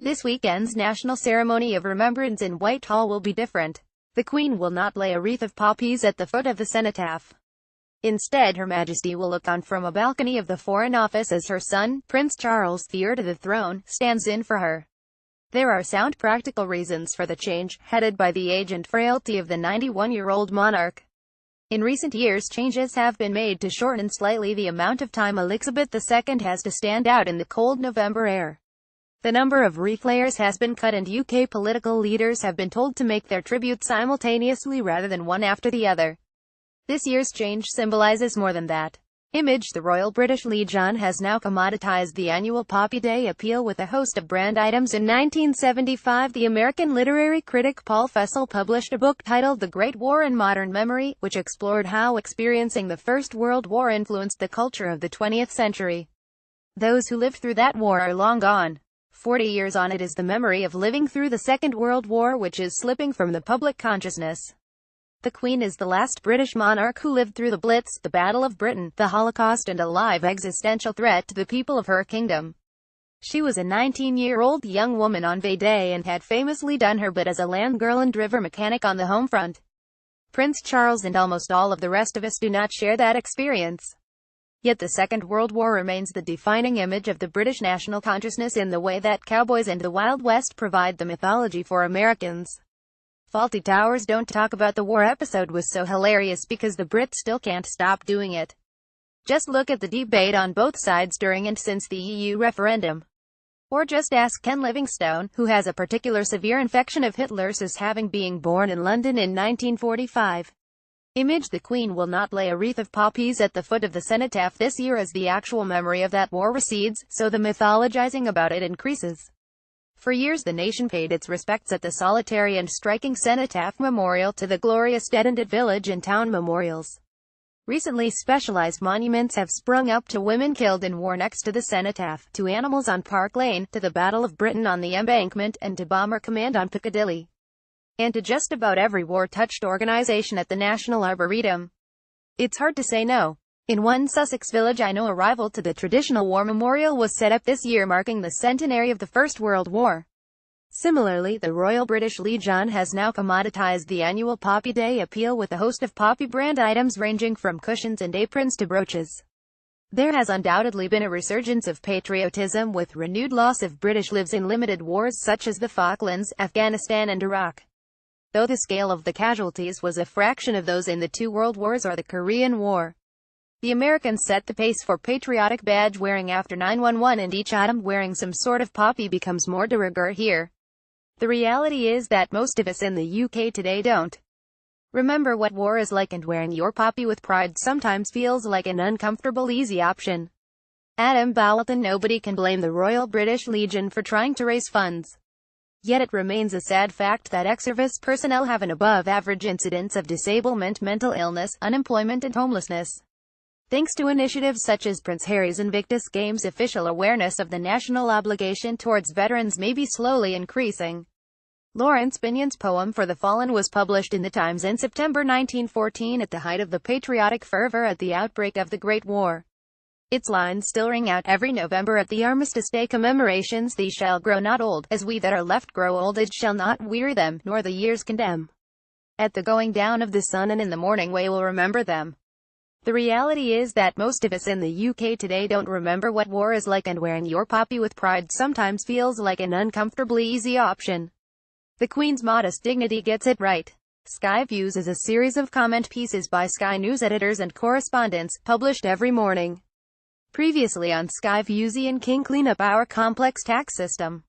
This weekend's national ceremony of remembrance in Whitehall will be different. The Queen will not lay a wreath of poppies at the foot of the cenotaph. Instead, Her Majesty will look on from a balcony of the Foreign Office as her son, Prince Charles, the heir to the throne, stands in for her. There are sound practical reasons for the change, headed by the age and frailty of the 91-year-old monarch. In recent years, changes have been made to shorten slightly the amount of time Elizabeth II has to stand out in the cold November air. The number of wreath layers has been cut, and UK political leaders have been told to make their tribute simultaneously rather than one after the other. This year's change symbolizes more than that. Image: the Royal British Legion has now commoditized the annual Poppy Day appeal with a host of brand items. In 1975, the American literary critic Paul Fussell published a book titled The Great War in Modern Memory, which explored how experiencing the First World War influenced the culture of the 20th century. Those who lived through that war are long gone. 40 years on, it is the memory of living through the Second World War which is slipping from the public consciousness. The Queen is the last British monarch who lived through the Blitz, the Battle of Britain, the Holocaust, and a live existential threat to the people of her kingdom. She was a 19-year-old young woman on V-Day and had famously done her bit as a land girl and river mechanic on the home front. Prince Charles and almost all of the rest of us do not share that experience. Yet the Second World War remains the defining image of the British national consciousness in the way that cowboys and the Wild West provide the mythology for Americans. Fawlty Towers Don't Talk About the War episode was so hilarious because the Brits still can't stop doing it. Just look at the debate on both sides during and since the EU referendum. Or just ask Ken Livingstone, who has a particular severe infection of Hitler's as having being born in London in 1945. Image: the Queen will not lay a wreath of poppies at the foot of the cenotaph this year as the actual memory of that war recedes, so the mythologizing about it increases. For years the nation paid its respects at the solitary and striking cenotaph memorial to the glorious dead and at village and town memorials. Recently, specialized monuments have sprung up to women killed in war next to the cenotaph, to animals on Park Lane, to the Battle of Britain on the Embankment, and to Bomber Command on Piccadilly. And to just about every war-touched organization at the National Arboretum. It's hard to say no. In one Sussex village I know, a rival to the traditional war memorial was set up this year marking the centenary of the First World War. Similarly, the Royal British Legion has now commoditized the annual Poppy Day appeal with a host of poppy brand items ranging from cushions and aprons to brooches. There has undoubtedly been a resurgence of patriotism with renewed loss of British lives in limited wars such as the Falklands, Afghanistan and Iraq. Though the scale of the casualties was a fraction of those in the two world wars or the Korean War. The Americans set the pace for patriotic badge wearing after 9/11, and each item wearing some sort of poppy becomes more de rigueur here. The reality is that most of us in the UK today don't remember what war is like, and wearing your poppy with pride sometimes feels like an uncomfortable easy option. Adam Bowleton: nobody can blame the Royal British Legion for trying to raise funds. Yet it remains a sad fact that ex-service personnel have an above-average incidence of disablement, mental illness, unemployment and homelessness. Thanks to initiatives such as Prince Harry's Invictus Games, official awareness of the national obligation towards veterans may be slowly increasing. Lawrence Binyon's poem For the Fallen was published in the Times in September 1914 at the height of the patriotic fervor at the outbreak of the Great War. Its lines still ring out every November at the Armistice Day commemorations: These shall grow not old, as we that are left grow old. Age shall not weary them, nor the years condemn. At the going down of the sun and in the morning we will remember them. The reality is that most of us in the UK today don't remember what war is like, and wearing your poppy with pride sometimes feels like an uncomfortably easy option. The Queen's modest dignity gets it right. Sky Views is a series of comment pieces by Sky News editors and correspondents, published every morning. Previously on Sky Views, Ian King: clean up our complex tax system.